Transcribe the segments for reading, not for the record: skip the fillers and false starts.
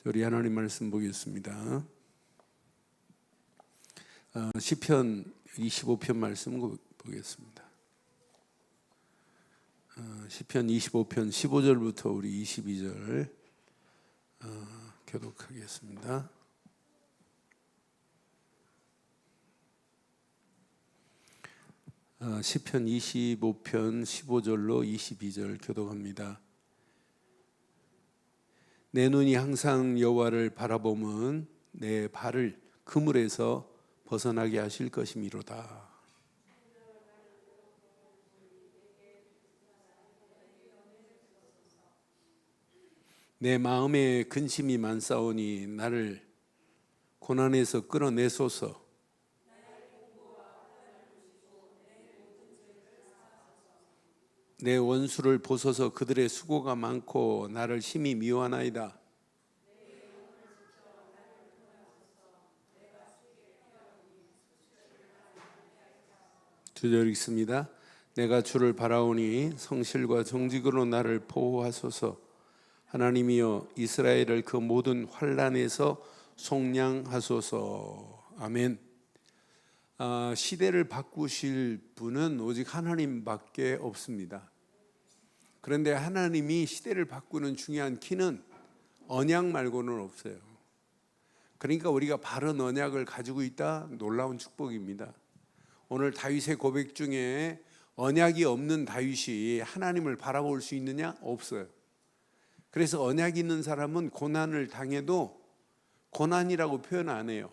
우리 하나님 말씀 보겠습니다. 시편 25편 말씀 보겠습니다. 시편 25편 15절부터 우리 22절 교독하겠습니다. 시편 25편 15절로 22절 교독합니다. 내 눈이 항상 여호와를 바라보면 내 발을 그물에서 벗어나게 하실 것이미로다. 내 마음에 근심이 많사오니 나를 고난에서 끌어내소서. 내 원수를 보소서. 그들의 수고가 많고 나를 심히 미워하나이다. 두 절 읽습니다. 내가 주를 바라오니 성실과 정직으로 나를 보호하소서. 하나님이여 이스라엘을 그 모든 환난에서 속량하소서. 아멘. 시대를 바꾸실 분은 오직 하나님밖에 없습니다. 그런데 하나님이 시대를 바꾸는 중요한 키는 언약 말고는 없어요. 그러니까 우리가 바른 언약을 가지고 있다, 놀라운 축복입니다. 오늘 다윗의 고백 중에 언약이 없는 다윗이 하나님을 바라볼 수 있느냐? 없어요. 그래서 언약이 있는 사람은 고난을 당해도 고난이라고 표현 안 해요.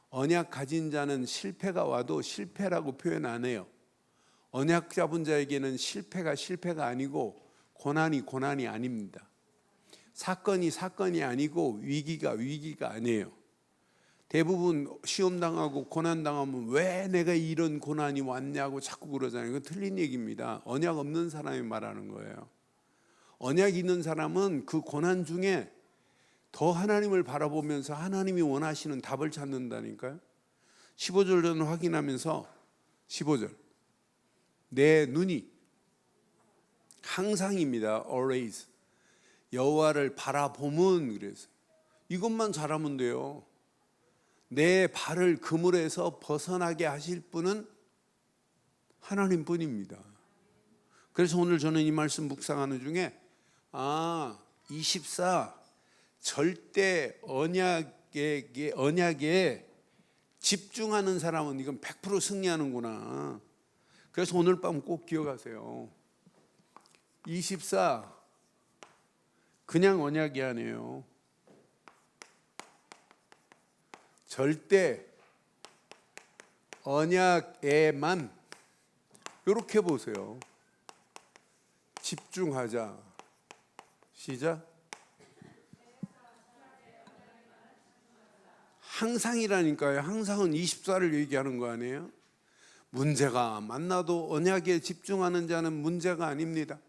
언약 가진 자는 실패가 와도 실패라고 표현 안 해요. 언약 잡은 자에게는 실패가 실패가 아니고 고난이 아닙니다. 사건이 사건이 아니고 위기가 위기가 아니에요. 대부분 시험 당하고 고난 당하면 왜 내가 이런 고난이 왔냐고 자꾸 그러잖아요. 이건 틀린 얘기입니다. 언약 없는 사람이 말하는 거예요. 언약 있는 사람은 그 고난 중에 더 하나님을 바라보면서 하나님이 원하시는 답을 찾는다니까요. 15절 저는 확인하면서 15절 내 눈이 항상입니다. always 여호와를 바라보면 그래서 이것만 잘하면 돼요. 내 발을 그물에서 벗어나게 하실 분은 하나님뿐입니다. 그래서 오늘 저는 이 말씀 묵상하는 중에 24 절대 언약에 집중하는 사람은 이건 100% 승리하는구나. 그래서 오늘 밤 꼭 기억하세요. 24 그냥 언약이 아니에요. 절대 언약에만 이렇게 보세요. 집중하자. 시작. 항상이라니까요. 항상은 24를 얘기하는 거 아니에요? 문제가 만나도 언약에 집중하는 자는 문제가 아닙니다.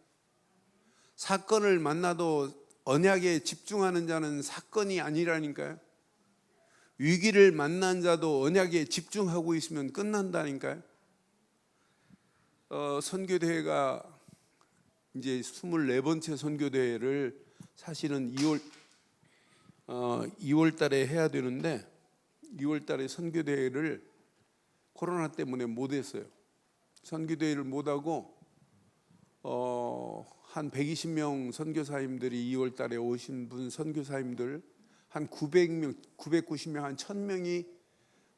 사건을 만나도 언약에 집중하는 자는 사건이 아니라니까요. 위기를 만난 자도 언약에 집중하고 있으면 끝난다니까요. 선교대회가 이제 24번째 선교대회를 사실은 2월 달에 해야 되는데 2월 달에 선교대회를 코로나 때문에 못 했어요. 선교대회를 못 하고 한 120명 선교사님들이 2월 달에 오신 분 선교사님들 한 900명, 990명, 한 1000명이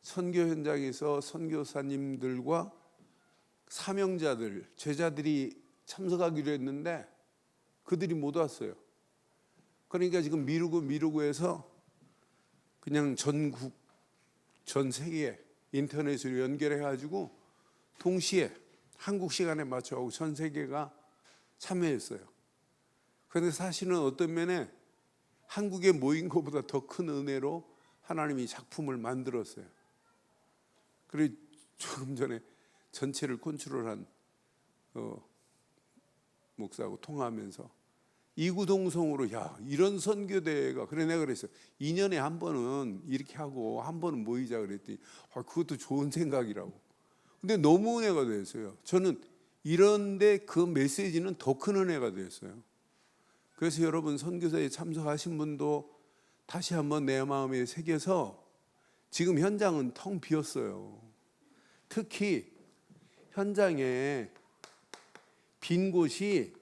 선교 현장에서 선교사님들과 사명자들, 제자들이 참석하기로 했는데 그들이 못 왔어요. 그러니까 지금 미루고 해서 그냥 전국, 전 세계 인터넷으로 연결해가지고 동시에 한국 시간에 맞춰가고 전 세계가 참여했어요. 그런데 사실은 어떤 면에 한국에 모인 것보다 더 큰 은혜로 하나님이 작품을 만들었어요. 그리고 조금 전에 전체를 컨트롤한 목사하고 통화하면서 이구동성으로 이런 선교대회가 그래 내가 그랬어요. 2년에 한 번은 이렇게 하고 한 번은 모이자 그랬더니 그것도 좋은 생각이라고. 근데 너무 은혜가 됐어요. 저는 이런데 그 메시지는 더 큰 은혜가 됐어요. 그래서 여러분 선교사에 참석하신 분도 다시 한번 내 마음에 새겨서 지금 현장은 텅 비었어요. 특히 현장에 빈 곳이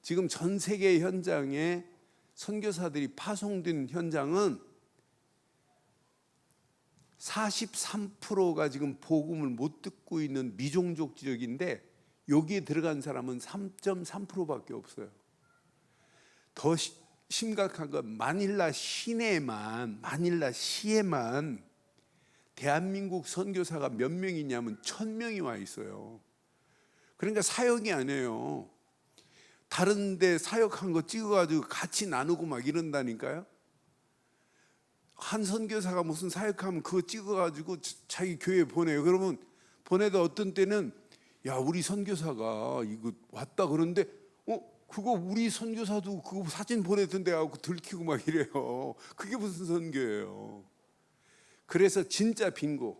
지금 전 세계 현장에 선교사들이 파송된 현장은 43%가 지금 복음을 못 듣고 있는 미종족 지역인데 여기에 들어간 사람은 3.3%밖에 없어요. 더 심각한 건 마닐라 시에만 대한민국 선교사가 몇 명이냐면 1,000명이 와 있어요. 그러니까 사역이 아니에요. 다른 데 사역한 거 찍어가지고 같이 나누고 막 이런다니까요. 한 선교사가 무슨 사역하면 그거 찍어가지고 자기 교회에 보내요. 그러면 보내다 어떤 때는 야, 우리 선교사가 이거 왔다 그러는데 그거 우리 선교사도 그거 사진 보내던데 하고 들키고 막 이래요. 그게 무슨 선교예요. 그래서 진짜 빈곳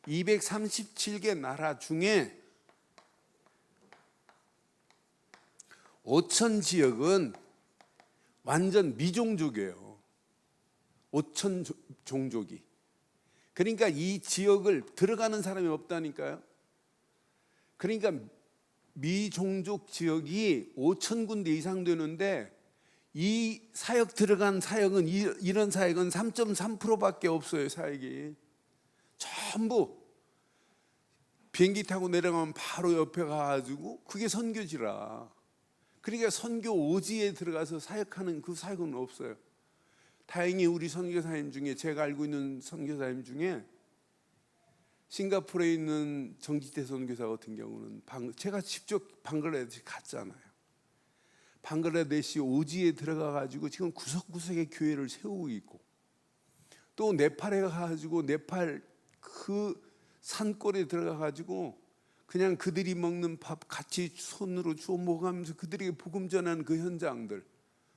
237개 나라 중에 5천 지역은 완전 미종족이에요. 5천 종족이. 그러니까 이 지역을 들어가는 사람이 없다니까요. 그러니까 미종족 지역이 5천 군데 이상 되는데 이 사역 들어간 사역은 이런 사역은 3.3%밖에 없어요. 사역이 전부 비행기 타고 내려가면 바로 옆에 가가지고 그게 선교지라. 그러니까 선교 오지에 들어가서 사역하는 그 사역은 없어요. 다행히 우리 선교사님 중에 제가 알고 있는 선교사님 중에 싱가포르에 있는 정지태 선교사 같은 경우는 제가 직접 방글라데시 갔잖아요. 방글라데시 오지에 들어가 가지고 지금 구석구석에 교회를 세우고 있고, 또 네팔에 가가지고 네팔 그 산골에 들어가 가지고 그냥 그들이 먹는 밥 같이 손으로 주워 먹으면서 그들에게 복음 전하는 그 현장들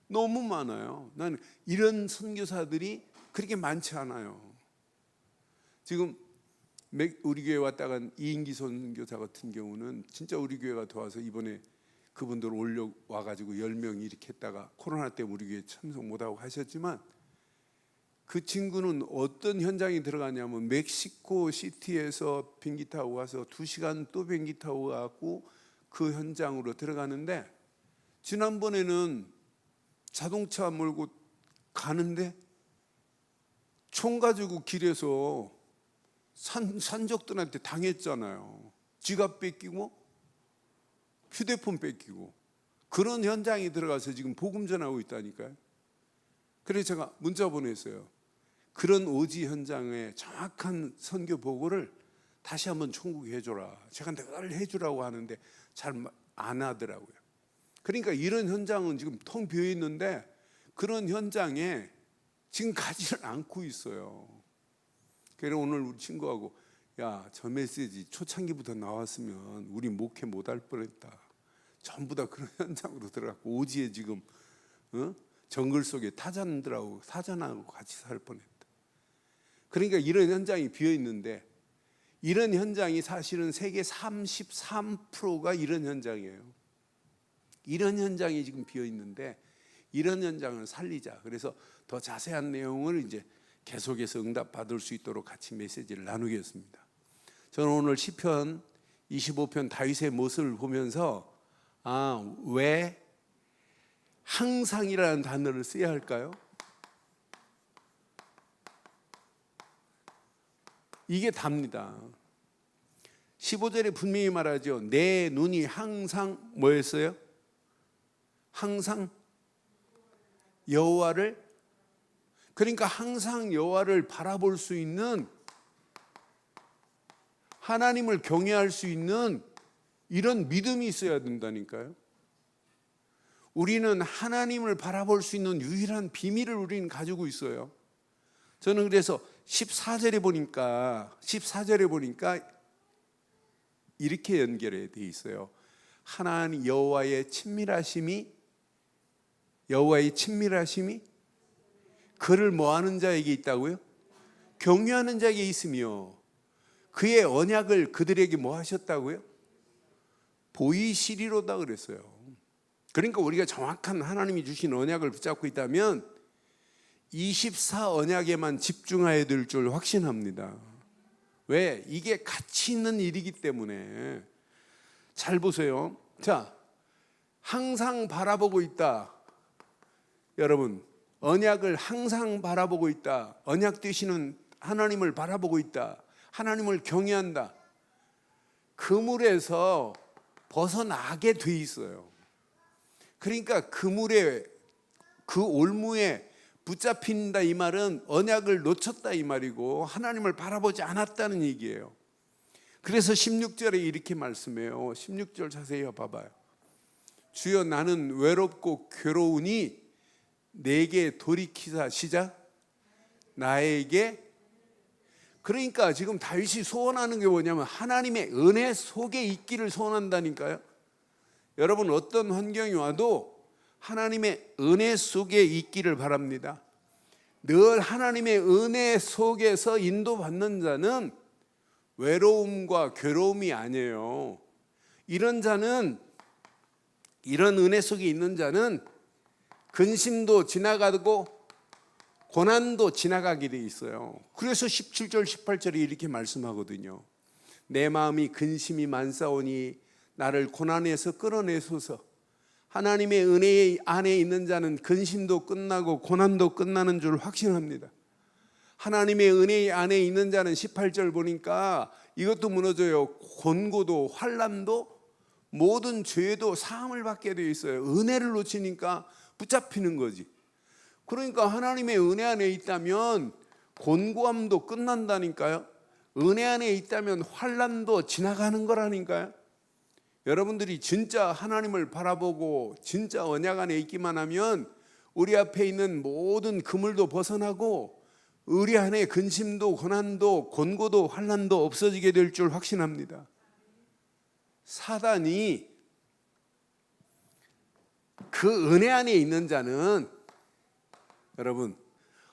너무 많아요. 나는 이런 선교사들이 그렇게 많지 않아요. 지금 우리 교회 왔다간 이인기 선교사 같은 경우는 진짜 우리 교회가 도와서 이번에 그분들 올려와가지고 10명 이렇게 했다가 코로나 때문에 우리 교회 참석 못하고 하셨지만, 그 친구는 어떤 현장에 들어가냐면 멕시코 시티에서 비행기 타고 가서 2시간 또 비행기 타고 가고 그 현장으로 들어가는데, 지난번에는 자동차 몰고 가는데 총 가지고 길에서 산적들한테 당했잖아요. 지갑 뺏기고 휴대폰 뺏기고. 그런 현장에 들어가서 지금 복음 전하고 있다니까요. 그래서 제가 문자 보냈어요. 그런 오지 현장에 정확한 선교 보고를 다시 한번 총국에 해줘라. 제가 늘 해주라고 하는데 잘 안 하더라고요. 그러니까 이런 현장은 지금 텅 비어 있는데 그런 현장에 지금 가지를 않고 있어요. 그래서 오늘 우리 친구하고 야, 저 메시지 초창기부터 나왔으면 우리 목회 못할 뻔했다. 전부 다 그런 현장으로 들어갔고 오지에 지금 정글 속에 타잔하고 같이 살 뻔했다. 그러니까 이런 현장이 비어 있는데, 이런 현장이 사실은 세계 33%가 이런 현장이에요. 이런 현장이 지금 비어 있는데 이런 현장을 살리자. 그래서 더 자세한 내용을 이제 계속해서 응답 받을 수 있도록 같이 메시지를 나누겠습니다. 저는 오늘 시편 25편 다윗의 모습을 보면서 왜 항상이라는 단어를 써야 할까요? 이게 답니다. 15절에 분명히 말하죠. 내 눈이 항상 뭐였어요? 항상 여호와를, 그러니까 항상 여호와를 바라볼 수 있는, 하나님을 경외할 수 있는 이런 믿음이 있어야 된다니까요. 우리는 하나님을 바라볼 수 있는 유일한 비밀을 우리는 가지고 있어요. 저는 그래서 14절에 보니까 이렇게 연결이 돼 있어요. 하나님 여호와의 친밀하심이 그를 뭐하는 자에게 있다고요? 경외하는 자에게 있으며 그의 언약을 그들에게 뭐 하셨다고요? 보이시리로다 그랬어요. 그러니까 우리가 정확한 하나님이 주신 언약을 붙잡고 있다면 24 언약에만 집중해야 될 줄 확신합니다. 왜? 이게 가치 있는 일이기 때문에. 잘 보세요. 자, 항상 바라보고 있다. 여러분, 언약을 항상 바라보고 있다. 언약 되시는 하나님을 바라보고 있다. 하나님을 경외한다. 그물에서 벗어나게 돼 있어요. 그러니까 그물에, 그 올무에 붙잡힌다 이 말은 언약을 놓쳤다 이 말이고 하나님을 바라보지 않았다는 얘기예요. 그래서 16절에 이렇게 말씀해요. 16절 자세히 봐봐요. 주여 나는 외롭고 괴로우니 내게 돌이키사 시작 나에게. 그러니까 지금 다윗이 소원하는 게 뭐냐면 하나님의 은혜 속에 있기를 소원한다니까요. 여러분 어떤 환경이 와도 하나님의 은혜 속에 있기를 바랍니다. 늘 하나님의 은혜 속에서 인도받는 자는 외로움과 괴로움이 아니에요. 이런 자는, 이런 은혜 속에 있는 자는 근심도 지나가고 고난도 지나가게 돼 있어요. 그래서 17절 18절에 이렇게 말씀하거든요. 내 마음이 근심이 많사오니 나를 고난에서 끌어내소서. 하나님의 은혜 안에 있는 자는 근심도 끝나고 고난도 끝나는 줄 확신합니다. 하나님의 은혜 안에 있는 자는 18절 보니까 이것도 무너져요. 곤고도 환난도 모든 죄도 사함을 받게 되어 있어요. 은혜를 놓치니까 붙잡히는 거지. 그러니까 하나님의 은혜 안에 있다면 곤고함도 끝난다니까요. 은혜 안에 있다면 환난도 지나가는 거라니까요. 여러분들이 진짜 하나님을 바라보고 진짜 언약 안에 있기만 하면 우리 앞에 있는 모든 그물도 벗어나고 우리 안에 근심도 고난도 곤고도 환난도 없어지게 될 줄 확신합니다. 사단이 그 은혜 안에 있는 자는 여러분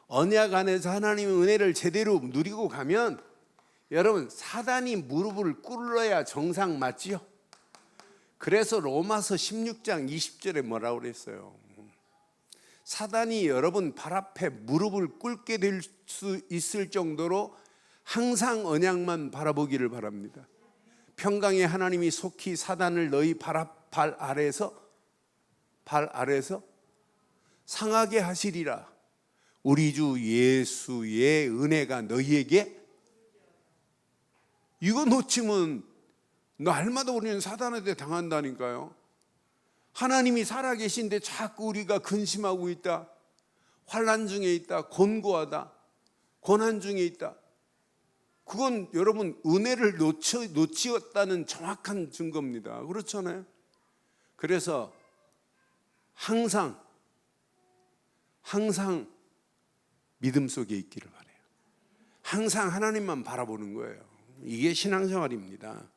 언약 안에서 하나님의 은혜를 제대로 누리고 가면 여러분 사단이 무릎을 꿇어야 정상 맞지요? 그래서 로마서 16장 20절에 뭐라고 그랬어요? 사단이 여러분 발 앞에 무릎을 꿇게 될 수 있을 정도로 항상 언약만 바라보기를 바랍니다. 평강의 하나님이 속히 사단을 너희 발 아래서 상하게 하시리라. 우리 주 예수의 은혜가 너희에게. 이거 놓치면 날마다 우리는 사단한테 당한다니까요. 하나님이 살아계신데 자꾸 우리가 근심하고 있다, 환난 중에 있다, 곤고하다, 고난 중에 있다. 그건 여러분 은혜를 놓치었다는 정확한 증거입니다. 그렇잖아요. 그래서 항상 믿음 속에 있기를 바라요. 항상 하나님만 바라보는 거예요. 이게 신앙생활입니다.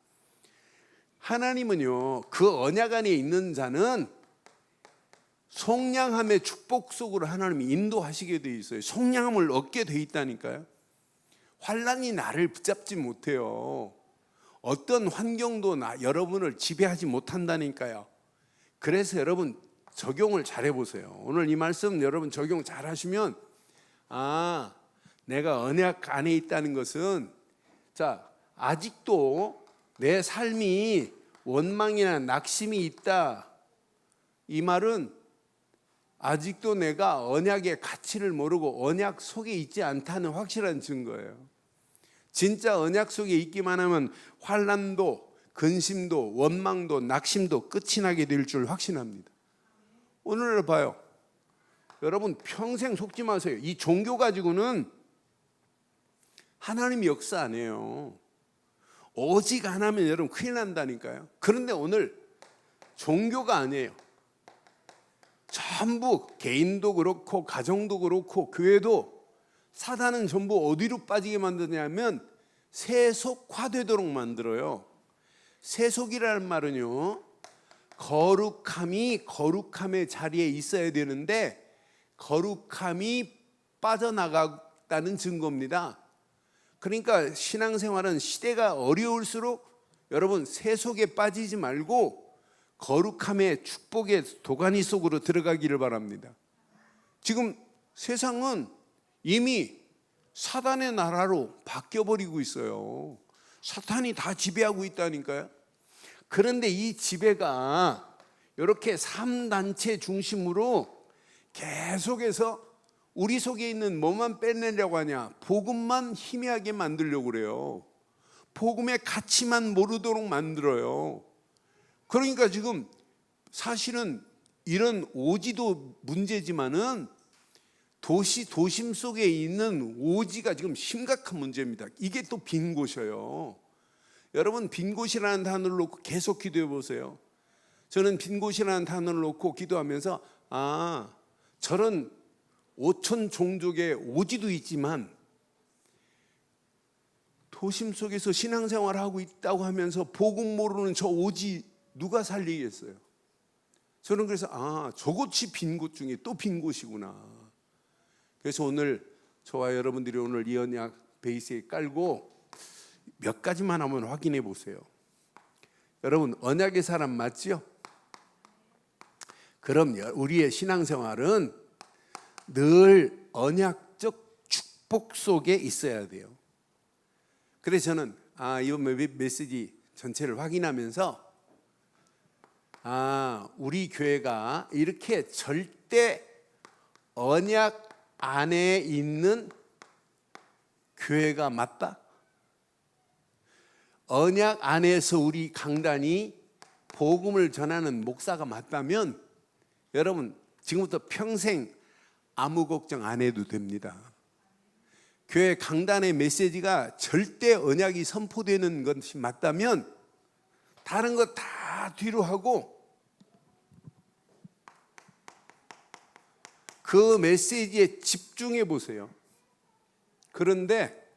하나님은요, 그 언약 안에 있는 자는 속량함의 축복 속으로 하나님이 인도하시게 돼 있어요. 속량함을 얻게 돼 있다니까요. 환난이 나를 붙잡지 못해요. 어떤 환경도 여러분을 지배하지 못한다니까요. 그래서 여러분 적용을 잘 해보세요. 오늘 이 말씀 여러분 적용 잘 하시면 내가 언약 안에 있다는 것은 아직도 내 삶이 원망이나 낙심이 있다, 이 말은 아직도 내가 언약의 가치를 모르고 언약 속에 있지 않다는 확실한 증거예요. 진짜 언약 속에 있기만 하면 환난도 근심도 원망도 낙심도 끝이 나게 될 줄 확신합니다. 오늘 봐요. 여러분 평생 속지 마세요. 이 종교 가지고는 하나님 역사 안 해요. 오직 안 하면 여러분 큰일 난다니까요. 그런데 오늘 종교가 아니에요. 전부 개인도 그렇고 가정도 그렇고 교회도 사단은 전부 어디로 빠지게 만드냐면 세속화되도록 만들어요. 세속이라는 말은요, 거룩함이 거룩함의 자리에 있어야 되는데 거룩함이 빠져나갔다는 증거입니다. 그러니까 신앙생활은 시대가 어려울수록 여러분 세속에 빠지지 말고 거룩함의 축복의 도가니 속으로 들어가기를 바랍니다. 지금 세상은 이미 사단의 나라로 바뀌어버리고 있어요. 사탄이 다 지배하고 있다니까요. 그런데 이 지배가 이렇게 3단체 중심으로 계속해서 우리 속에 있는 뭐만 빼내려고 하냐? 복음만 희미하게 만들려고 그래요. 복음의 가치만 모르도록 만들어요. 그러니까 지금 사실은 이런 오지도 문제지만은 도심 속에 있는 오지가 지금 심각한 문제입니다. 이게 또 빈 곳이에요. 여러분, 빈 곳이라는 단어를 놓고 계속 기도해 보세요. 저는 빈 곳이라는 단어를 놓고 기도하면서 저런 5천 종족의 오지도 있지만 도심 속에서 신앙생활을 하고 있다고 하면서 복음 모르는 저 오지 누가 살리겠어요? 저는 그래서 저곳이 빈 곳 중에 또 빈 곳이구나. 그래서 오늘 저와 여러분들이 오늘 이 언약 베이스에 깔고 몇 가지만 한번 확인해 보세요. 여러분, 언약의 사람 맞죠? 그럼 우리의 신앙생활은 늘 언약적 축복 속에 있어야 돼요. 그래서 저는 이번 메시지 전체를 확인하면서 우리 교회가 이렇게 절대 언약 안에 있는 교회가 맞다? 언약 안에서 우리 강단이 복음을 전하는 목사가 맞다면 여러분, 지금부터 평생 아무 걱정 안 해도 됩니다. 교회 강단의 메시지가 절대 언약이 선포되는 것이 맞다면 다른 거 다 뒤로 하고 그 메시지에 집중해 보세요. 그런데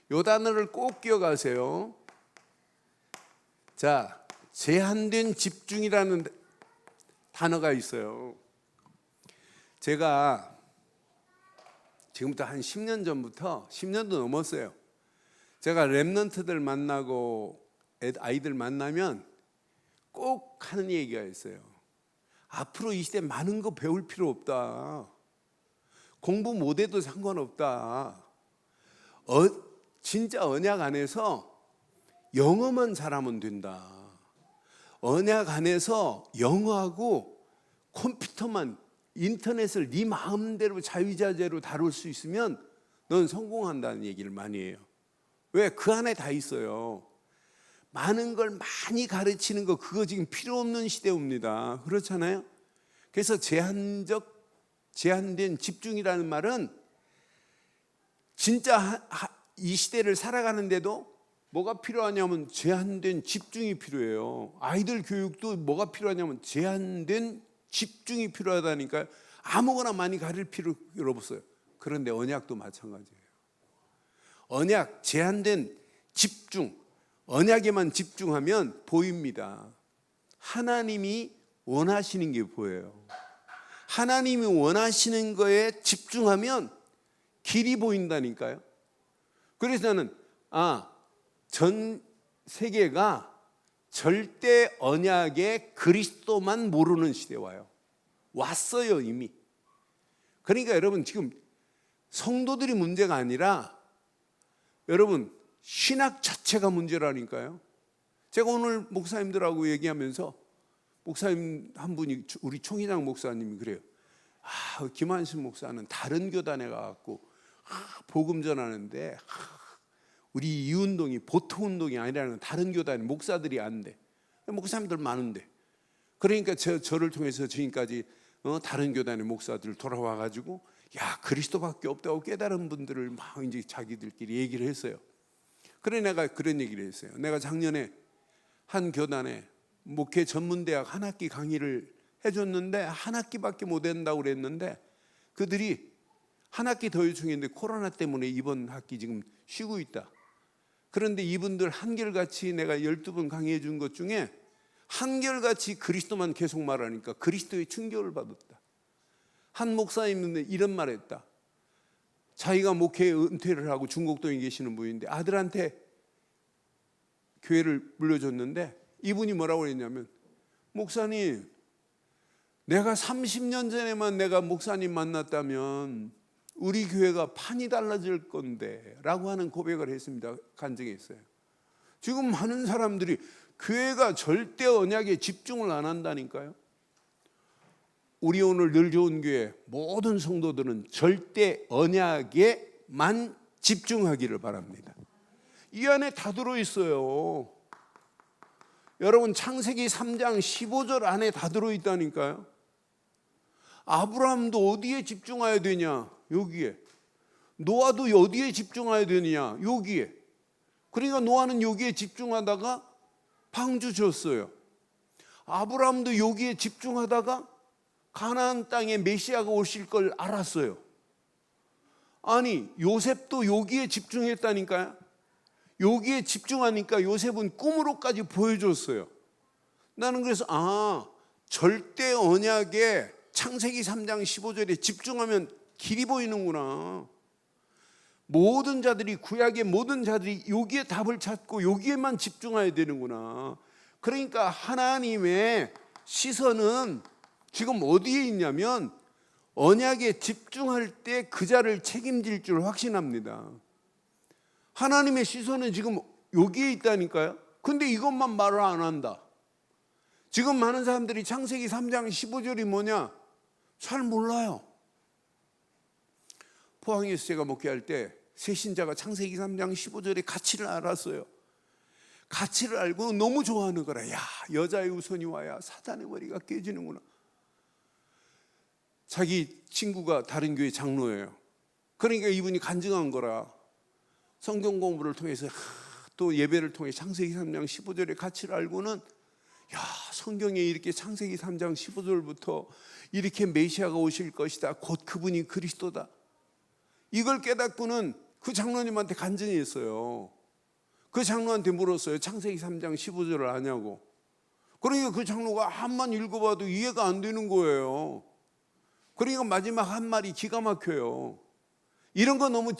요 단어를 꼭 기억하세요. 자, 제한된 집중이라는 단어가 있어요. 제가 지금부터 한 10년 전부터 10년도 넘었어요. 제가 렘넌트들 만나고 아이들 만나면 꼭 하는 얘기가 있어요. 앞으로 이 시대 많은 거 배울 필요 없다. 공부 못해도 상관없다. 진짜 언약 안에서 영어만 잘하면 된다. 언약 안에서 영어하고 컴퓨터만, 인터넷을 네 마음대로 자유자재로 다룰 수 있으면 넌 성공한다는 얘기를 많이 해요. 왜? 그 안에 다 있어요. 많은 걸 많이 가르치는 거, 그거 지금 필요 없는 시대 옵니다. 그렇잖아요? 그래서 제한된 집중이라는 말은 진짜 이 시대를 살아가는데도 뭐가 필요하냐면 제한된 집중이 필요해요. 아이들 교육도 뭐가 필요하냐면 제한된 집중이 필요하다니까요. 아무거나 많이 가릴 필요 없어요. 그런데 언약도 마찬가지예요. 언약, 제한된 집중, 언약에만 집중하면 보입니다. 하나님이 원하시는 게 보여요. 하나님이 원하시는 거에 집중하면 길이 보인다니까요. 그래서 나는 전 세계가 절대 언약의 그리스도만 모르는 시대 와요. 왔어요, 이미. 그러니까 여러분, 지금 성도들이 문제가 아니라 여러분 신학 자체가 문제라니까요. 제가 오늘 목사님들하고 얘기하면서 목사님 한 분이, 우리 총회장 목사님이 그래요. 김한신 목사는 다른 교단에 가갖고 복음 전하는데 우리 이 운동이 보통 운동이 아니라는, 다른 교단 목사들이 안 돼. 목사님들 많은데. 그러니까 저를 통해서 지금까지 다른 교단의 목사들 돌아와가지고 그리스도밖에 없다고 깨달은 분들을 막 이제 자기들끼리 얘기를 했어요. 그래 내가 그런 얘기를 했어요. 내가 작년에 한 교단에 목회 전문대학 한 학기 강의를 해줬는데 한 학기밖에 못 한다고 그랬는데 그들이 한 학기 더 요청했는데 코로나 때문에 이번 학기 지금 쉬고 있다. 그런데 이분들 한결같이 내가 12번 강의해 준 것 중에 한결같이 그리스도만 계속 말하니까 그리스도의 충격을 받았다. 한 목사님은 이런 말 했다. 자기가 목회 은퇴를 하고 중국동에 계시는 분인데 아들한테 교회를 물려줬는데 이분이 뭐라고 했냐면, 목사님, 내가 30년 전에만 내가 목사님 만났다면 우리 교회가 판이 달라질 건데 라고 하는 고백을 했습니다. 간증했어요. 지금 많은 사람들이 교회가 절대 언약에 집중을 안 한다니까요. 우리 오늘 늘 좋은 교회 모든 성도들은 절대 언약에만 집중하기를 바랍니다. 이 안에 다 들어있어요. 여러분 창세기 3장 15절 안에 다 들어있다니까요. 아브라함도 어디에 집중해야 되냐? 여기에. 노아도 어디에 집중해야 되느냐? 여기에. 그러니까 노아는 여기에 집중하다가 방주 졌어요. 아브라함도 여기에 집중하다가 가나안 땅에 메시아가 오실 걸 알았어요. 아니 요셉도 여기에 집중했다니까요. 여기에 집중하니까 요셉은 꿈으로까지 보여줬어요. 나는 그래서 절대 언약에 창세기 3장 15절에 집중하면 길이 보이는구나. 모든 자들이, 구약의 모든 자들이 여기에 답을 찾고 여기에만 집중해야 되는구나. 그러니까 하나님의 시선은 지금 어디에 있냐면 언약에 집중할 때 그 자를 책임질 줄 확신합니다. 하나님의 시선은 지금 여기에 있다니까요. 근데 이것만 말을 안 한다. 지금 많은 사람들이 창세기 3장 15절이 뭐냐? 잘 몰라요. 포항에서 제가 목회할 때 새신자가 창세기 3장 15절의 가치를 알았어요. 가치를 알고 너무 좋아하는 거라. 야, 여자의 우선이 와야 사단의 머리가 깨지는구나. 자기 친구가 다른 교회 장로예요. 그러니까 이분이 간증한 거라. 성경 공부를 통해서 또 예배를 통해 창세기 3장 15절의 가치를 알고는 성경에 이렇게 창세기 3장 15절부터 이렇게 메시아가 오실 것이다. 곧 그분이 그리스도다. 이걸 깨닫고는 그 장로님한테 간증했어요. 그 장로한테 물었어요. 창세기 3장 15절을 아냐고. 그러니까 그 장로가 한만 읽어봐도 이해가 안 되는 거예요. 그러니까 마지막 한 말이 기가 막혀요. 이런 거 너무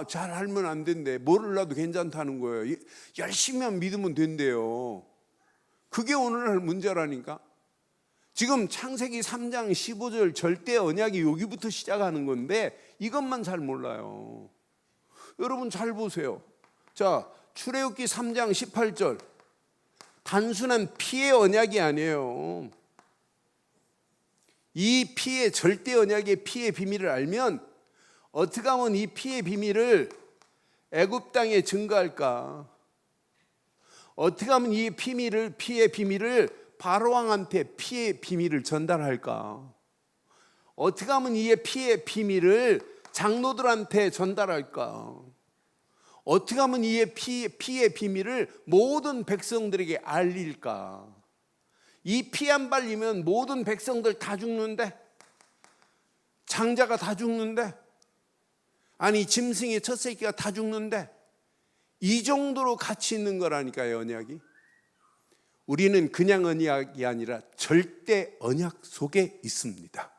잘 알면 안 된대. 모르라도 괜찮다는 거예요. 열심히만 믿으면 된대요. 그게 오늘날 문제라니까. 지금 창세기 3장 15절 절대 언약이 여기부터 시작하는 건데 이것만 잘 몰라요. 여러분 잘 보세요. 자, 출애굽기 3장 18절. 단순한 피의 언약이 아니에요. 이 피의 절대 언약의 피의 비밀을 알면 어떻게 하면 이 피의 비밀을 애굽 땅에 증거할까? 어떻게 하면 이 피의 비밀을 바로왕한테 피의 비밀을 전달할까? 어떻게 하면 이 피의 비밀을 장로들한테 전달할까? 어떻게 하면 이 피의 비밀을 모든 백성들에게 알릴까? 이 피 안 발리면 모든 백성들 다 죽는데? 장자가 다 죽는데? 아니 짐승의 첫 새끼가 다 죽는데? 이 정도로 가치 있는 거라니까요. 언약이. 우리는 그냥 언약이 아니라 절대 언약 속에 있습니다.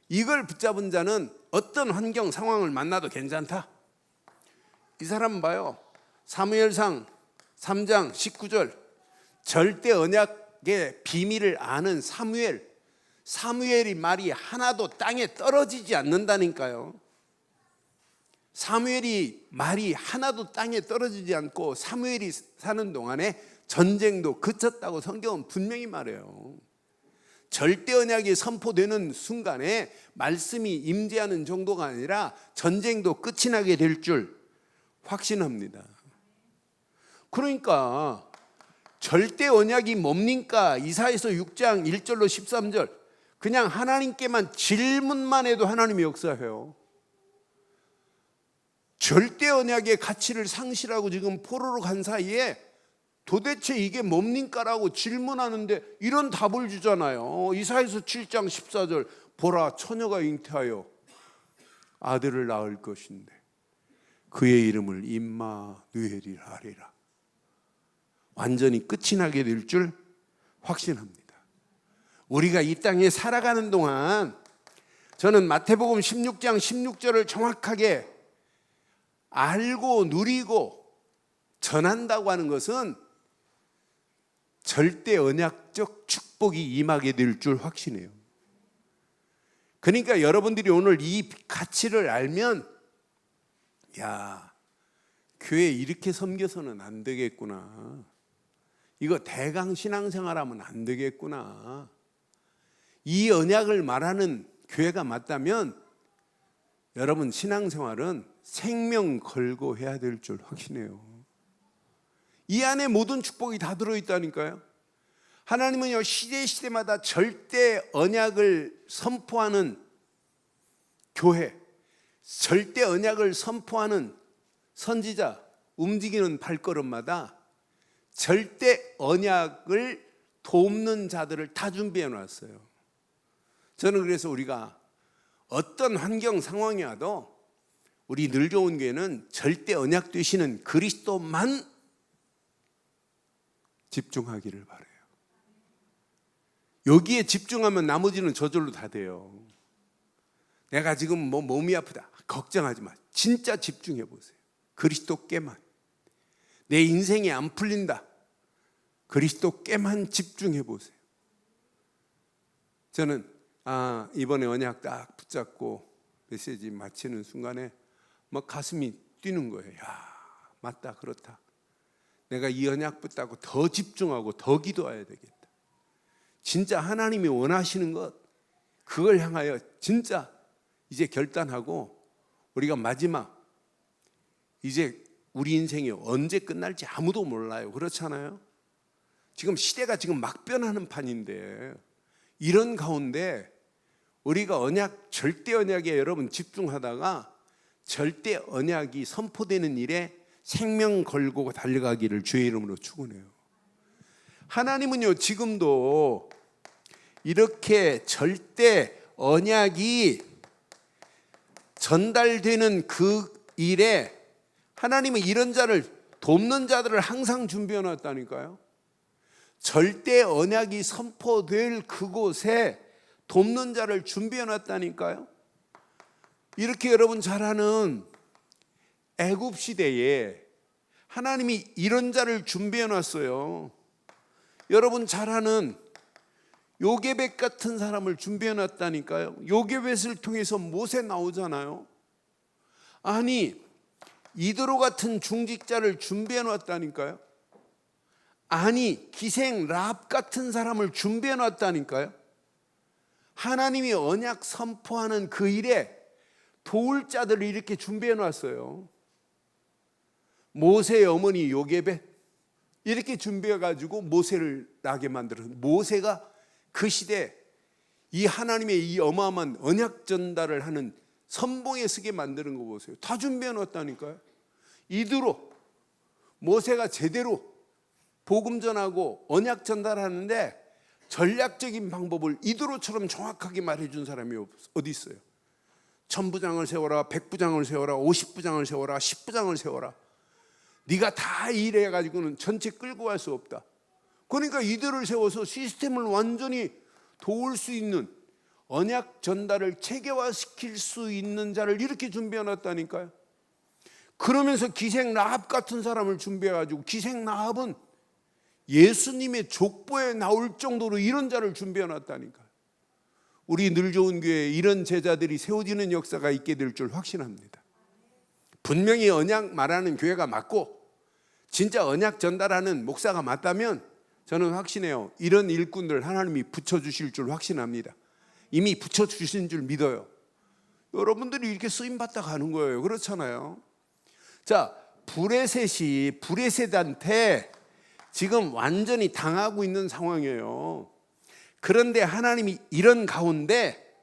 이걸 붙잡은 자는 어떤 환경 상황을 만나도 괜찮다. 이 사람 봐요. 사무엘상 3장 19절. 절대 언약의 비밀을 아는 사무엘이 말이 하나도 땅에 떨어지지 않는다니까요. 사무엘이 말이 하나도 땅에 떨어지지 않고 사무엘이 사는 동안에 전쟁도 그쳤다고 성경은 분명히 말해요. 절대 언약이 선포되는 순간에 말씀이 임재하는 정도가 아니라 전쟁도 끝이 나게 될 줄 확신합니다. 그러니까 절대 언약이 뭡니까? 이사야서 6장 1절로 13절. 그냥 하나님께만 질문만 해도 하나님이 역사해요. 절대 언약의 가치를 상실하고 지금 포로로 간 사이에 도대체 이게 뭡니까라고 질문하는데 이런 답을 주잖아요. 이사야서 7장 14절. 보라, 처녀가 잉태하여 아들을 낳을 것인데 그의 이름을 임마누엘이라 하리라. 완전히 끝이 나게 될 줄 확신합니다. 우리가 이 땅에 살아가는 동안 저는 마태복음 16장 16절을 정확하게 알고 누리고 전한다고 하는 것은 절대 언약적 축복이 임하게 될 줄 확신해요. 그러니까 여러분들이 오늘 이 가치를 알면, 야, 교회 이렇게 섬겨서는 안 되겠구나. 이거 대강 신앙생활하면 안 되겠구나. 이 언약을 말하는 교회가 맞다면 여러분 신앙생활은 생명 걸고 해야 될 줄 확신해요. 이 안에 모든 축복이 다 들어있다니까요. 하나님은요, 시대마다 절대 언약을 선포하는 교회, 절대 언약을 선포하는 선지자, 움직이는 발걸음마다 절대 언약을 돕는 자들을 다 준비해 놨어요. 저는 그래서 우리가 어떤 환경 상황이 와도 우리 늘 좋은 교회는 절대 언약 되시는 그리스도만 집중하기를 바라요. 여기에 집중하면 나머지는 저절로 다 돼요. 내가 지금 몸이 아프다, 걱정하지 마. 진짜 집중해 보세요. 그리스도께만. 내 인생이 안 풀린다, 그리스도께만 집중해 보세요. 저는 이번에 언약 딱 붙잡고 메시지 마치는 순간에 막 가슴이 뛰는 거예요. 야, 맞다, 그렇다. 내가 이 언약 붙잡고 더 집중하고 더 기도해야 되겠다. 진짜 하나님이 원하시는 것, 그걸 향하여 진짜 이제 결단하고, 우리가 마지막, 이제 우리 인생이 언제 끝날지 아무도 몰라요. 그렇잖아요. 지금 시대가 지금 막 변하는 판인데, 이런 가운데 우리가 언약, 절대 언약에 여러분 집중하다가 절대 언약이 선포되는 일에 생명 걸고 달려가기를 주의 이름으로 축원해요. 하나님은요, 지금도 이렇게 절대 언약이 전달되는 그 일에 하나님은 이런 자를 돕는 자들을 항상 준비해 놨다니까요. 절대 언약이 선포될 그곳에 돕는 자를 준비해 놨다니까요. 이렇게 여러분 잘 아는 애굽 시대에 하나님이 이런 자를 준비해 놨어요. 여러분 잘 아는 요게벳 같은 사람을 준비해 놨다니까요. 요게벳을 통해서 모세 나오잖아요. 아니, 이드로 같은 중직자를 준비해 놨다니까요. 아니, 기생 랍 같은 사람을 준비해 놨다니까요. 하나님이 언약 선포하는 그 일에 도울 자들을 이렇게 준비해 놨어요. 모세의 어머니 요게벳 이렇게 준비해 가지고 모세를 나게 만들어서, 모세가 그 시대에 이 하나님의 이 어마어마한 언약 전달을 하는 선봉에 서게 만드는 거 보세요. 다 준비해 놨다니까요. 이드로, 모세가 제대로 복음 전하고 언약 전달하는데 전략적인 방법을 이드로처럼 정확하게 말해준 사람이 어디 있어요? 1000부장을 세워라, 100부장을 세워라, 50부장을 세워라, 10부장을 세워라. 네가 다 일해가지고는 전체 끌고 갈 수 없다. 그러니까 이들을 세워서 시스템을 완전히 도울 수 있는, 언약 전달을 체계화시킬 수 있는 자를 이렇게 준비해 놨다니까요. 그러면서 기생 라합 같은 사람을 준비해가지고, 기생 라합은 예수님의 족보에 나올 정도로 이런 자를 준비해 놨다니까요. 우리 늘 좋은 교회에 이런 제자들이 세워지는 역사가 있게 될 줄 확신합니다. 분명히 언약 말하는 교회가 맞고 진짜 언약 전달하는 목사가 맞다면 저는 확신해요. 이런 일꾼들 하나님이 붙여주실 줄 확신합니다. 이미 붙여주신 줄 믿어요. 여러분들이 이렇게 쓰임받다 가는 거예요. 그렇잖아요. 자, 브레셋한테 지금 완전히 당하고 있는 상황이에요. 그런데 하나님이 이런 가운데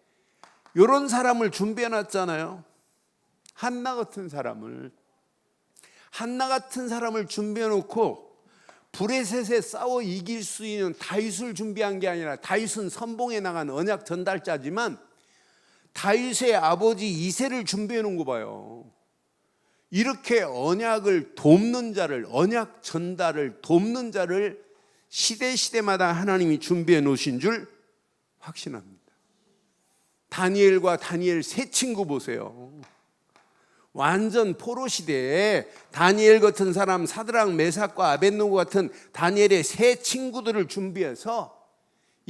이런 사람을 준비해 놨잖아요. 한나 같은 사람을 준비해 놓고 브레셋에 싸워 이길 수 있는 다윗을 준비한 게 아니라, 다윗은 선봉에 나간 언약 전달자지만 다윗의 아버지 이새를 준비해 놓은 거 봐요. 이렇게 언약을 돕는 자를, 언약 전달을 돕는 자를 시대마다 하나님이 준비해 놓으신 줄 확신합니다. 다니엘과 다니엘 세 친구 보세요. 완전 포로 시대에 다니엘 같은 사람, 사드락 메삭과 아벳노고 같은 다니엘의 세 친구들을 준비해서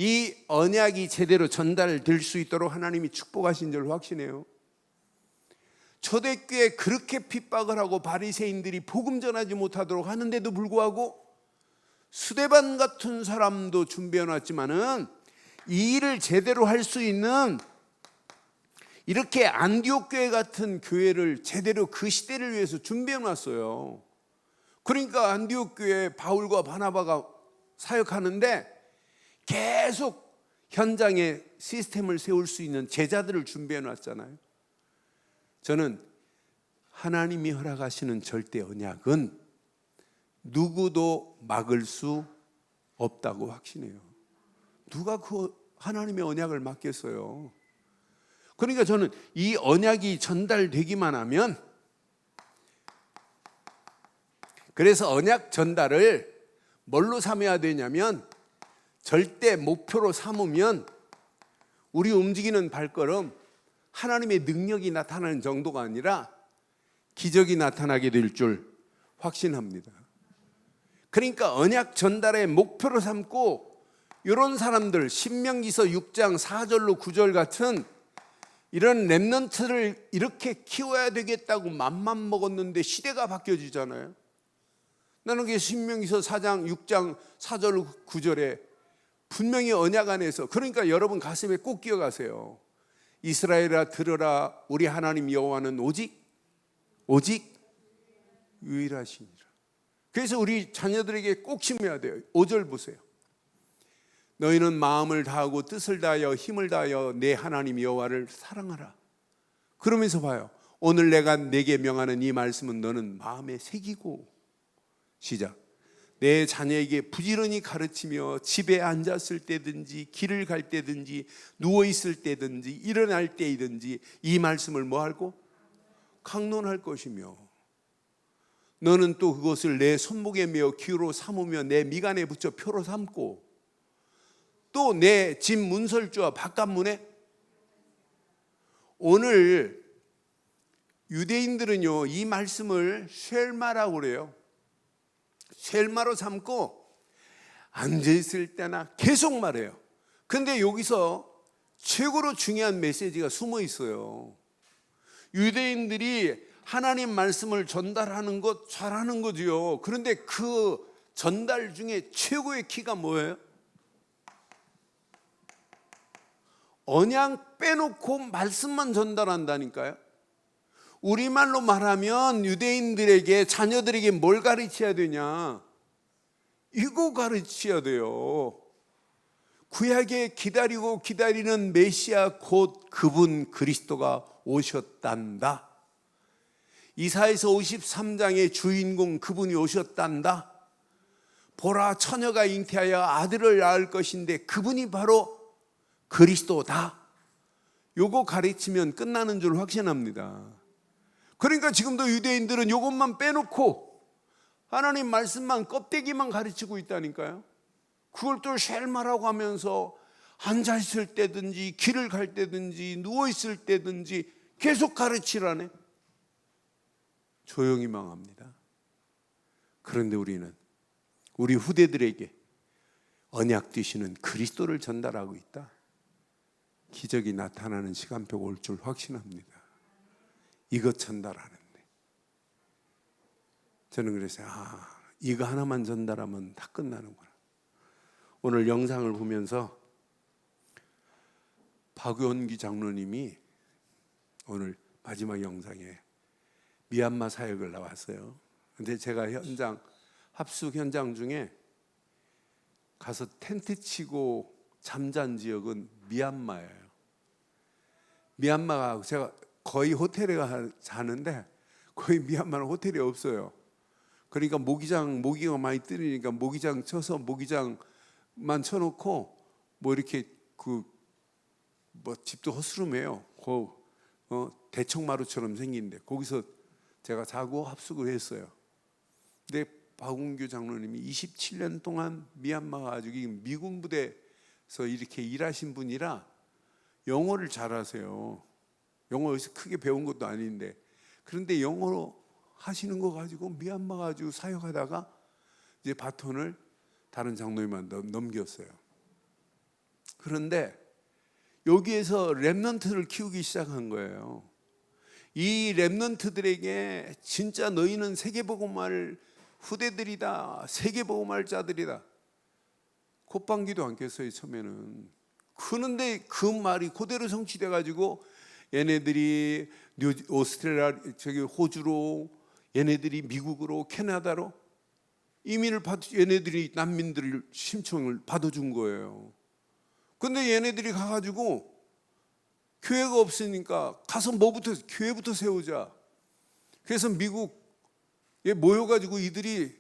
이 언약이 제대로 전달될 수 있도록 하나님이 축복하신 줄 확신해요. 초대교회 그렇게 핍박을 하고 바리새인들이 복음 전하지 못하도록 하는데도 불구하고 스데반 같은 사람도 준비해 놨지만은 이 일을 제대로 할 수 있는 이렇게 안디옥 교회 같은 교회를 제대로 그 시대를 위해서 준비해 놨어요. 그러니까 안디옥 교회 바울과 바나바가 사역하는데 계속 현장에 시스템을 세울 수 있는 제자들을 준비해 놨잖아요. 저는 하나님이 허락하시는 절대 언약은 누구도 막을 수 없다고 확신해요. 누가 그 하나님의 언약을 막겠어요? 그러니까 저는 이 언약이 전달되기만 하면, 그래서 언약 전달을 뭘로 삼아야 되냐면 절대 목표로 삼으면 우리 움직이는 발걸음 하나님의 능력이 나타나는 정도가 아니라 기적이 나타나게 될 줄 확신합니다. 그러니까 언약 전달의 목표로 삼고 이런 사람들, 신명기서 6장 4절로 9절 같은 이런 렘넌트를 이렇게 키워야 되겠다고 맘만 먹었는데 시대가 바뀌어지잖아요. 나는 그 신명기서 4장 6장 4절 9절에 분명히 언약 안에서, 그러니까 여러분 가슴에 꼭 기억하세요. 이스라엘아 들으라, 우리 하나님 여호와는 오직 유일하시니라. 그래서 우리 자녀들에게 꼭 심어야 돼요. 5절 보세요. 너희는 마음을 다하고 뜻을 다하여 힘을 다하여 내 하나님 여호와를 사랑하라. 그러면서 봐요. 오늘 내가 내게 명하는 이 말씀은 너는 마음에 새기고, 시작. 내 자녀에게 부지런히 가르치며 집에 앉았을 때든지 길을 갈 때든지 누워있을 때든지 일어날 때이든지 이 말씀을 뭐 하고? 강론할 것이며 너는 또 그것을 내 손목에 메어 기호로 삼으며 내 미간에 붙여 표로 삼고 또 내 집 문설주와 바깥문에. 오늘 유대인들은요 이 말씀을 쉘마라고 그래요. 쉘마로 삼고 앉아있을 때나 계속 말해요. 근데 여기서 최고로 중요한 메시지가 숨어 있어요. 유대인들이 하나님 말씀을 전달하는 것 잘하는 거지요. 그런데 그 전달 중에 최고의 키가 뭐예요? 언약 빼놓고 말씀만 전달한다니까요. 우리말로 말하면 유대인들에게, 자녀들에게 뭘 가르쳐야 되냐? 이거 가르쳐야 돼요. 구약에 기다리고 기다리는 메시아 곧 그분 그리스도가 오셨단다. 이사야서 53장의 주인공 그분이 오셨단다. 보라 처녀가 잉태하여 아들을 낳을 것인데 그분이 바로 그리스도다. 요거 가르치면 끝나는 줄 확신합니다. 그러니까 지금도 유대인들은 요것만 빼놓고 하나님 말씀만 껍데기만 가르치고 있다니까요. 그걸 또 쉘마라고 하면서 앉아있을 때든지 길을 갈 때든지 누워있을 때든지 계속 가르치라네. 조용히 망합니다. 그런데 우리는 우리 후대들에게 언약 되시는 그리스도를 전달하고 있다. 기적이 나타나는 시간표가 올 줄 확신합니다. 이것 전달하는데 저는 그래서 이거 하나만 전달하면 다 끝나는구나. 오늘 영상을 보면서 박원기 장로님이 오늘 마지막 영상에 미얀마 사역을 나왔어요. 근데 제가 합숙 현장 중에 가서 텐트 치고 잠잔 지역은 미얀마예요. 미얀마가 제가 거의 호텔에 자는데 거의 미얀마는 호텔이 없어요. 그러니까 모기가 많이 뜨니까 모기장 쳐서 모기장만 쳐놓고 뭐 이렇게 집도 허스름해요. 대청마루처럼 생긴데 거기서 제가 자고 합숙을 했어요. 근데 박운규 장로님이 27년 동안 미얀마 가지고 미군 부대에서 이렇게 일하신 분이라 영어를 잘하세요. 영어 여기서 크게 배운 것도 아닌데, 그런데 영어로 하시는 거 가지고 미얀마 가지고 사역하다가 이제 바톤을 다른 장로님한테 넘겼어요. 그런데 여기에서 렘넌트를 키우기 시작한 거예요. 이 렘넌트들에게 진짜 너희는 세계복음할 후대들이다, 세계복음할 자들이다, 콧방귀도 안 꼈어요 처음에는. 그런데 그 말이 그대로 성취돼 가지고 얘네들이 오스트레일리아, 호주로, 얘네들이 미국으로, 캐나다로 이민을 얘네들이 난민들 신청을 받아준 거예요. 근데 얘네들이 가가지고 교회가 없으니까 가서 교회부터 세우자. 그래서 미국에 모여가지고 이들이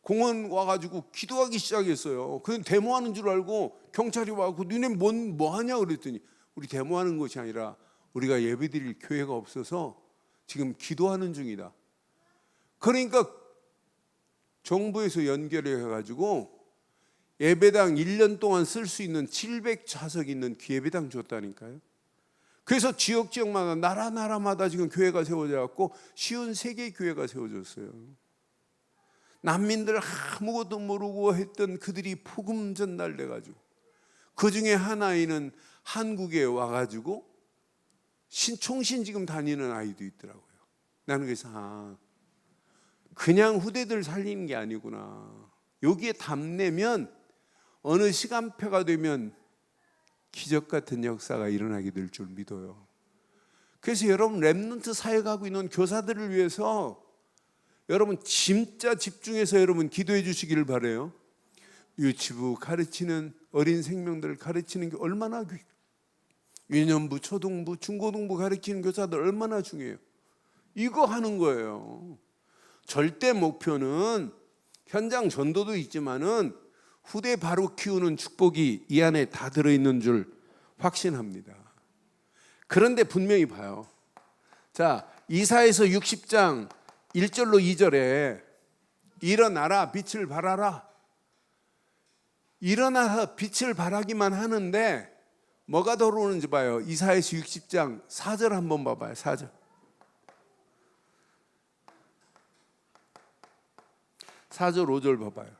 공원 와가지고 기도하기 시작했어요. 그냥 데모하는 줄 알고 경찰이 와서 니네 뭐 하냐 그랬더니 우리 데모하는 것이 아니라 우리가 예배드릴 교회가 없어서 지금 기도하는 중이다. 그러니까 정부에서 연결해 가지고 예배당 1년 동안 쓸 수 있는 700좌석 있는 예배당 줬다니까요. 그래서 지역마다 나라마다 지금 교회가 세워져 갖고 53개 교회가 세워졌어요. 난민들 아무것도 모르고 했던 그들이 복음 전달돼 가지고 그 중에 하나에는 한국에 와가지고 총신 지금 다니는 아이도 있더라고요. 나는 그래서 그냥 후대들 살리는 게 아니구나. 여기에 답내면 어느 시간표가 되면 기적 같은 역사가 일어나게 될 줄 믿어요. 그래서 여러분 렘넌트 사역하고 가고 있는 교사들을 위해서 여러분 진짜 집중해서 여러분 기도해 주시기를 바라요. 유치부 가르치는 어린 생명들을 가르치는 게 얼마나 유년부, 초등부, 중고등부 가르치는 교사들 얼마나 중요해요. 이거 하는 거예요. 절대 목표는 현장 전도도 있지만은 후대 바로 키우는 축복이 이 안에 다 들어있는 줄 확신합니다. 그런데 분명히 봐요. 자, 이사야서 60장 1절로 2절에 일어나라 빛을 발하라. 일어나서 빛을 발하기만 하는데 뭐가 들어오는지 봐요. 이사야서 60장 4절 한번 봐봐요. 4절. 4절 5절 봐봐요.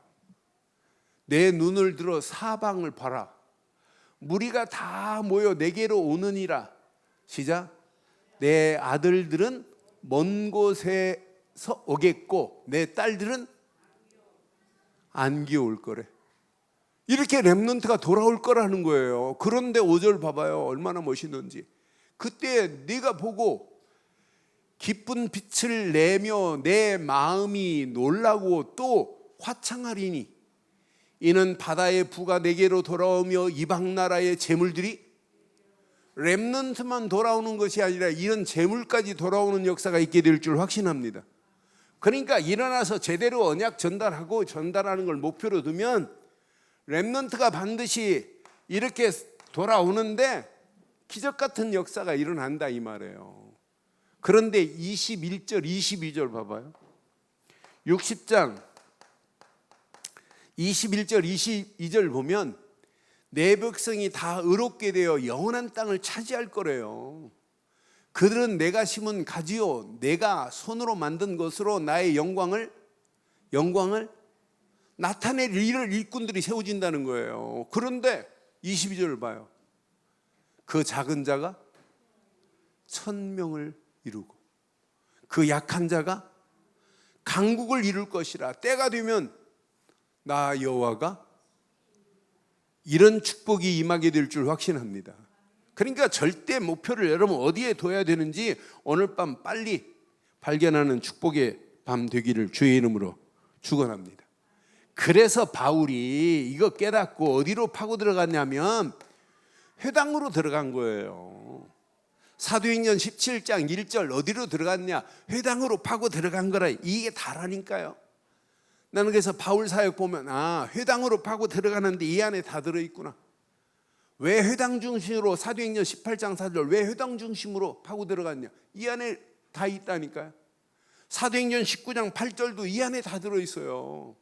내 눈을 들어 사방을 봐라. 무리가 다 모여 내게로 오느니라. 시작. 내 아들들은 먼 곳에서 오겠고 내 딸들은 안 기어올 거래. 이렇게 렘넌트가 돌아올 거라는 거예요. 그런데 5절 봐봐요. 얼마나 멋있는지. 그때 네가 보고 기쁜 빛을 내며 내 마음이 놀라고 또 화창하리니 이는 바다의 부가 내게로 돌아오며 이방 나라의 재물들이 렘넌트만 돌아오는 것이 아니라 이런 재물까지 돌아오는 역사가 있게 될 줄 확신합니다. 그러니까 일어나서 제대로 언약 전달하고 전달하는 걸 목표로 두면 렘넌트가 반드시 이렇게 돌아오는데 기적 같은 역사가 일어난다 이 말이에요. 그런데 21절 22절 봐봐요. 60장 21절 22절 보면 내 백성이 다 의롭게 되어 영원한 땅을 차지할 거래요. 그들은 내가 심은 가지요 내가 손으로 만든 것으로 나의 영광을 나타낼 일꾼들이 세워진다는 거예요. 그런데 22절을 봐요. 그 작은 자가 1000명을 이루고 그 약한 자가 강국을 이룰 것이라. 때가 되면 나 여호와가 이런 축복이 임하게 될 줄 확신합니다. 그러니까 절대 목표를 여러분 어디에 둬야 되는지 오늘 밤 빨리 발견하는 축복의 밤 되기를 주의 이름으로 축원합니다. 그래서 바울이 이거 깨닫고 어디로 파고 들어갔냐면 회당으로 들어간 거예요. 사도행전 17장 1절 어디로 들어갔냐? 회당으로 파고 들어간 거라. 이게 다라니까요. 나는 그래서 바울 사역 보면 회당으로 파고 들어가는데 이 안에 다 들어있구나. 왜 회당 중심으로 사도행전 18장 4절 왜 회당 중심으로 파고 들어갔냐? 이 안에 다 있다니까요. 사도행전 19장 8절도 이 안에 다 들어있어요.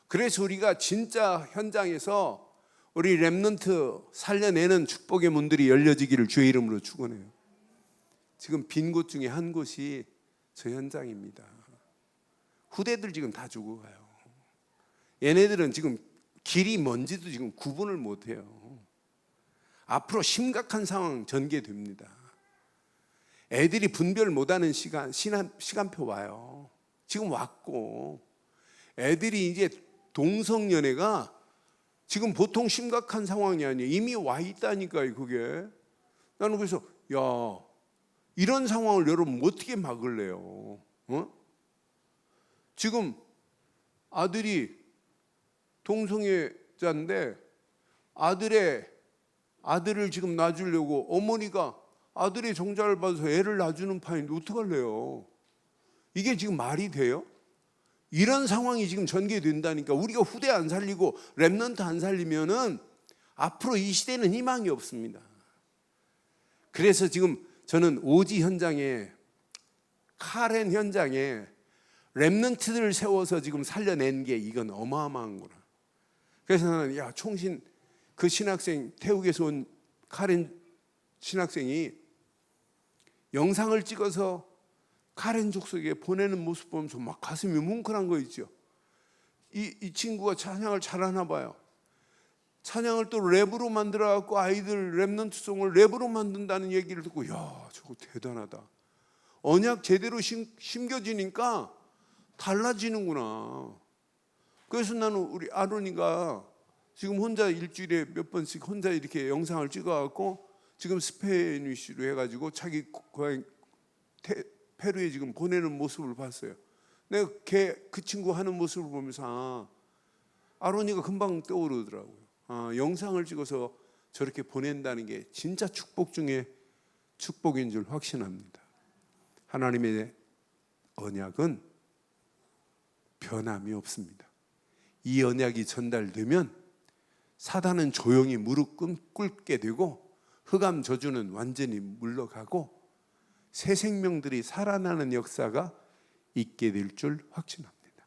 그래서 우리가 진짜 현장에서 우리 렘넌트 살려내는 축복의 문들이 열려지기를 주의 이름으로 축원해요. 지금 빈 곳 중에 한 곳이 저 현장입니다. 후대들 지금 다 죽어가요. 얘네들은 지금 길이 뭔지도 지금 구분을 못해요. 앞으로 심각한 상황 전개됩니다. 애들이 분별 못하는 시간표 와요. 지금 왔고, 애들이 이제 동성연애가 지금 보통 심각한 상황이 아니에요. 이미 와 있다니까요, 그게. 나는 그래서 야, 이런 상황을 여러분 어떻게 막을래요? 지금 아들이 동성애자인데 아들을 지금 낳아주려고 어머니가 아들의 정자를 받아서 애를 낳아주는 판인데 어떡할래요? 이게 지금 말이 돼요? 이런 상황이 지금 전개된다니까. 우리가 후대 안 살리고 렘넌트 안 살리면은 앞으로 이 시대는 희망이 없습니다. 그래서 지금 저는 오지 현장에, 카렌 현장에 렘넌트들을 세워서 지금 살려낸 게 이건 어마어마한 거라. 그래서 나는 총신 그 신학생, 태국에서 온 카렌 신학생이 영상을 찍어서 카렌 족속에 보내는 모습 보면서 막 가슴이 뭉클한 거 있죠. 이 친구가 찬양을 잘하나 봐요. 찬양을 또 랩으로 만들어갖고 아이들 랩넌트송을 랩으로 만든다는 얘기를 듣고 야, 저거 대단하다. 언약 제대로 심겨지니까 달라지는구나. 그래서 나는 우리 아론이가 지금 혼자 일주일에 몇 번씩 혼자 이렇게 영상을 찍어갖고 지금 스페니쉬로 해가지고 자기 고향 페루에 지금 보내는 모습을 봤어요. 내가 그 친구 하는 모습을 보면서 아론이가 금방 떠오르더라고요. 영상을 찍어서 저렇게 보낸다는 게 진짜 축복 중에 축복인 줄 확신합니다. 하나님의 언약은 변함이 없습니다. 이 언약이 전달되면 사단은 조용히 무릎 꿇게 되고 흑암 저주는 완전히 물러가고 새 생명들이 살아나는 역사가 있게 될 줄 확신합니다.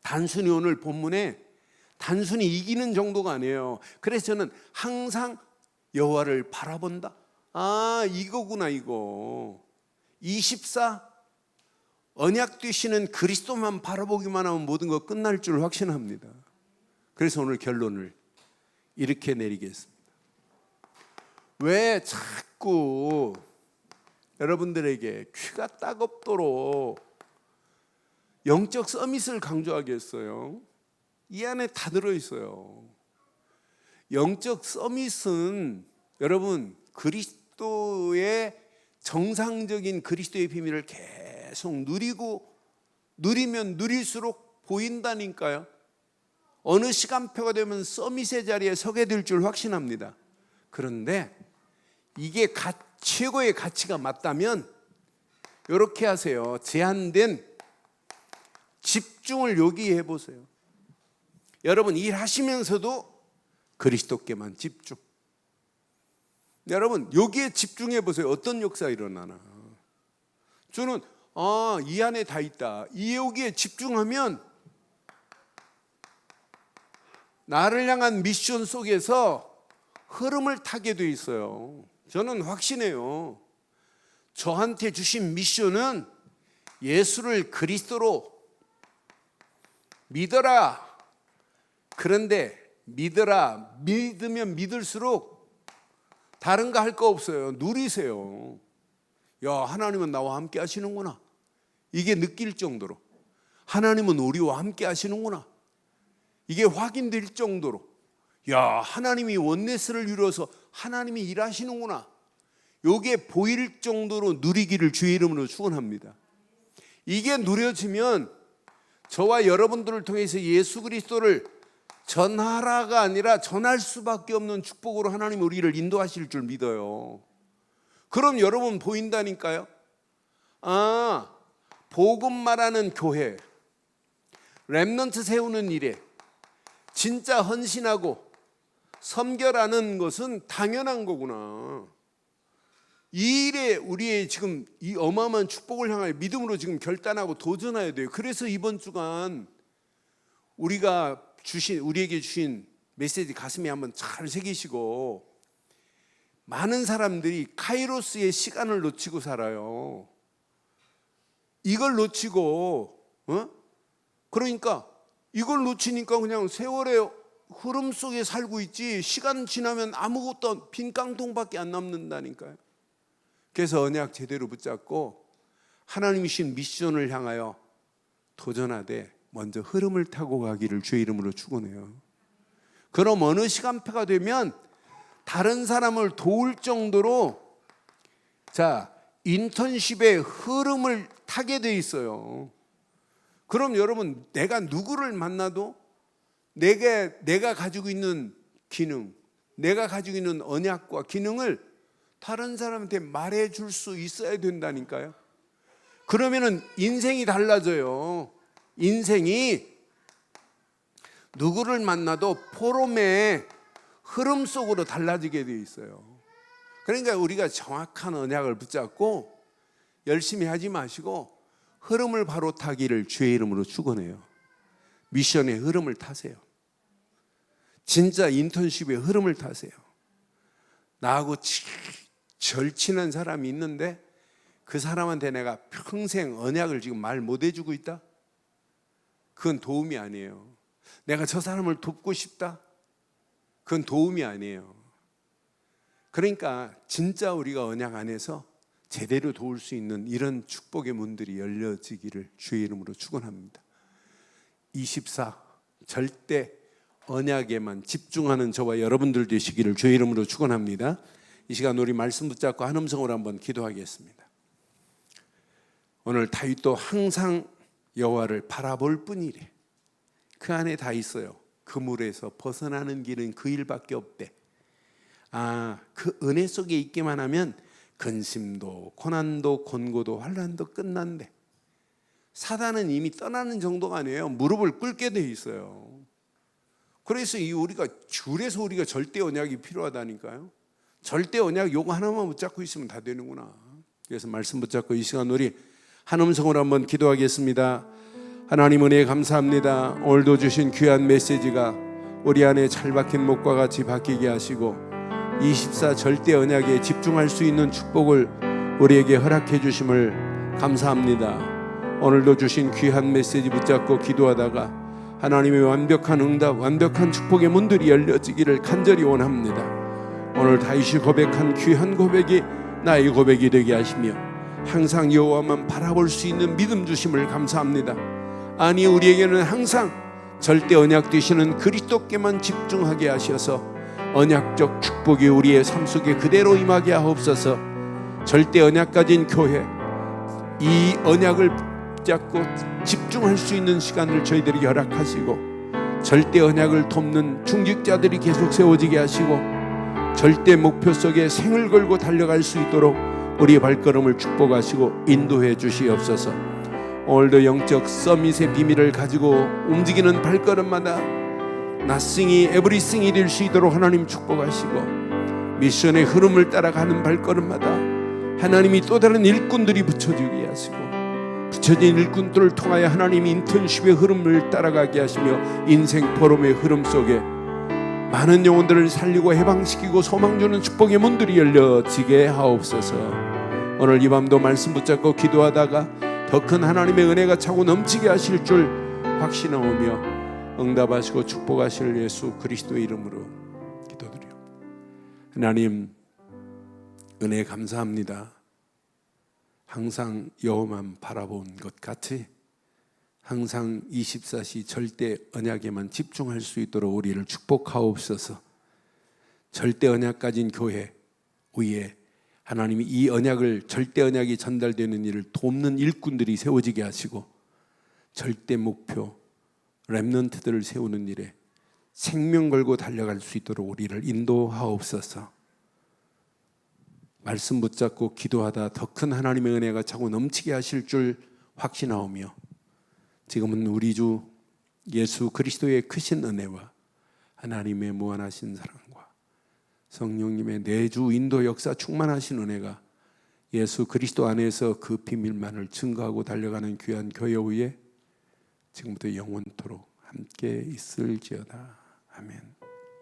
단순히 오늘 본문에 단순히 이기는 정도가 아니에요. 그래서 저는 항상 여호와를 바라본다. 이거구나 이거. 24 언약 되시는 그리스도만 바라보기만 하면 모든 거 끝날 줄 확신합니다. 그래서 오늘 결론을 이렇게 내리겠습니다. 왜 자꾸 여러분들에게 귀가 따갑도록 영적 서밋을 강조하겠어요? 이 안에 다 들어있어요. 영적 서밋은 여러분 그리스도의 정상적인 그리스도의 비밀을 계속 누리면 누릴수록 보인다니까요. 어느 시간표가 되면 서밋의 자리에 서게 될 줄 확신합니다. 그런데 이게 최고의 가치가 맞다면 이렇게 하세요. 제한된 집중을 요기해 보세요. 여러분 일하시면서도 그리스도께만 집중. 여러분 여기에 집중해 보세요. 어떤 역사 일어나나. 저는 이 안에 다 있다. 여기에 집중하면 나를 향한 미션 속에서 흐름을 타게 돼 있어요. 저는 확신해요. 저한테 주신 미션은 예수를 그리스도로 믿어라. 그런데 믿으면 믿을수록 다른 거 할 거 없어요. 누리세요. 야, 하나님은 나와 함께 하시는구나. 이게 느낄 정도로. 하나님은 우리와 함께 하시는구나. 이게 확인될 정도로. 야, 하나님이 원네스를 이루어서 하나님이 일하시는구나. 이게 보일 정도로 누리기를 주의 이름으로 축원합니다. 이게 누려지면 저와 여러분들을 통해서 예수 그리스도를 전하라가 아니라 전할 수밖에 없는 축복으로 하나님 우리를 인도하실 줄 믿어요. 그럼 여러분 보인다니까요. 복음 말하는 교회, 렘넌트 세우는 일에 진짜 헌신하고 섬겨라는 것은 당연한 거구나. 이 일에 우리의 지금 이 어마어마한 축복을 향하여 믿음으로 지금 결단하고 도전해야 돼요. 그래서 이번 주간 우리에게 주신 메시지 가슴에 한번 잘 새기시고, 많은 사람들이 카이로스의 시간을 놓치고 살아요. 이걸 놓치고 그러니까 이걸 놓치니까 그냥 세월에 흐름 속에 살고 있지 시간 지나면 아무것도 빈 깡통밖에 안 남는다니까요. 그래서 언약 제대로 붙잡고 하나님이 주신 미션을 향하여 도전하되 먼저 흐름을 타고 가기를 주의 이름으로 축원해요. 그럼 어느 시간표가 되면 다른 사람을 도울 정도로 인턴십의 흐름을 타게 돼 있어요. 그럼 여러분, 내가 누구를 만나도 내가 가지고 있는 기능, 내가 가지고 있는 언약과 기능을 다른 사람한테 말해줄 수 있어야 된다니까요. 그러면은 인생이 달라져요. 인생이 누구를 만나도 포럼의 흐름 속으로 달라지게 돼 있어요. 그러니까 우리가 정확한 언약을 붙잡고 열심히 하지 마시고 흐름을 바로 타기를 주의 이름으로 축원해요. 미션의 흐름을 타세요. 진짜 인턴십의 흐름을 타세요. 나하고 절친한 사람이 있는데 그 사람한테 내가 평생 언약을 지금 말 못 해주고 있다? 그건 도움이 아니에요. 내가 저 사람을 돕고 싶다? 그건 도움이 아니에요. 그러니까 진짜 우리가 언약 안에서 제대로 도울 수 있는 이런 축복의 문들이 열려지기를 주의 이름으로 축원합니다. 24 절대 언약에만 집중하는 저와 여러분들 되시기를 주의 이름으로 축원합니다. 이 시간 우리 말씀 붙잡고 한 음성으로 한번 기도하겠습니다. 오늘 다윗도 항상 여호와를 바라볼 뿐이래. 그 안에 다 있어요. 그물에서 벗어나는 길은 그 일밖에 없대. 그 은혜 속에 있기만 하면 근심도 고난도 곤고도 환난도 끝난대. 사단은 이미 떠나는 정도가 아니에요. 무릎을 꿇게 돼 있어요. 그래서 우리가 줄에서 우리가 절대 언약이 필요하다니까요. 절대 언약 요거 하나만 붙잡고 있으면 다 되는구나. 그래서 말씀 붙잡고 이 시간 우리 한 음성으로 한번 기도하겠습니다. 하나님 은혜 감사합니다. 오늘도 주신 귀한 메시지가 우리 안에 잘 박힌 목과 같이 박히게 하시고 24 절대 언약에 집중할 수 있는 축복을 우리에게 허락해 주심을 감사합니다. 오늘도 주신 귀한 메시지 붙잡고 기도하다가 하나님의 완벽한 응답, 완벽한 축복의 문들이 열려지기를 간절히 원합니다. 오늘 다윗이 고백한 귀한 고백이 나의 고백이 되게 하시며 항상 여호와만 바라볼 수 있는 믿음 주심을 감사합니다. 아니 우리에게는 항상 절대 언약 되시는 그리스도께만 집중하게 하셔서 언약적 축복이 우리의 삶 속에 그대로 임하게 하옵소서. 절대 언약 가진 교회, 이 언약을 붙잡고 집중할 수 있는 시간을 저희들에게 허락하시고 절대 언약을 돕는 중직자들이 계속 세워지게 하시고 절대 목표 속에 생을 걸고 달려갈 수 있도록 우리의 발걸음을 축복하시고 인도해 주시옵소서. 오늘도 영적 서밋의 비밀을 가지고 움직이는 발걸음마다 nothing이 everything이 될 수 있도록 하나님 축복하시고 미션의 흐름을 따라가는 발걸음마다 하나님이 또 다른 일꾼들이 붙여지게 하시고 붙여진 일꾼들을 통하여 하나님이 인턴십의 흐름을 따라가게 하시며 인생 포럼의 흐름 속에 많은 영혼들을 살리고 해방시키고 소망 주는 축복의 문들이 열려지게 하옵소서. 오늘 이 밤도 말씀 붙잡고 기도하다가 더 큰 하나님의 은혜가 차고 넘치게 하실 줄 확신하오며 응답하시고 축복하실 예수 그리스도의 이름으로 기도드려요. 하나님 은혜 감사합니다. 항상 여호와만 바라본 것 같이 항상 24시 절대 언약에만 집중할 수 있도록 우리를 축복하옵소서. 절대 언약 가진 교회 위에 하나님이 이 언약을 절대 언약이 전달되는 일을 돕는 일꾼들이 세워지게 하시고 절대 목표 렘넌트들을 세우는 일에 생명 걸고 달려갈 수 있도록 우리를 인도하옵소서. 말씀 붙잡고 기도하다 더 큰 하나님의 은혜가 차고 넘치게 하실 줄 확신하오며 지금은 우리 주 예수 그리스도의 크신 은혜와 하나님의 무한하신 사랑과 성령님의 내주 인도 역사 충만하신 은혜가 예수 그리스도 안에서 그 비밀만을 증거하고 달려가는 귀한 교회 위에 지금부터 영원토록 함께 있을지어다. 아멘.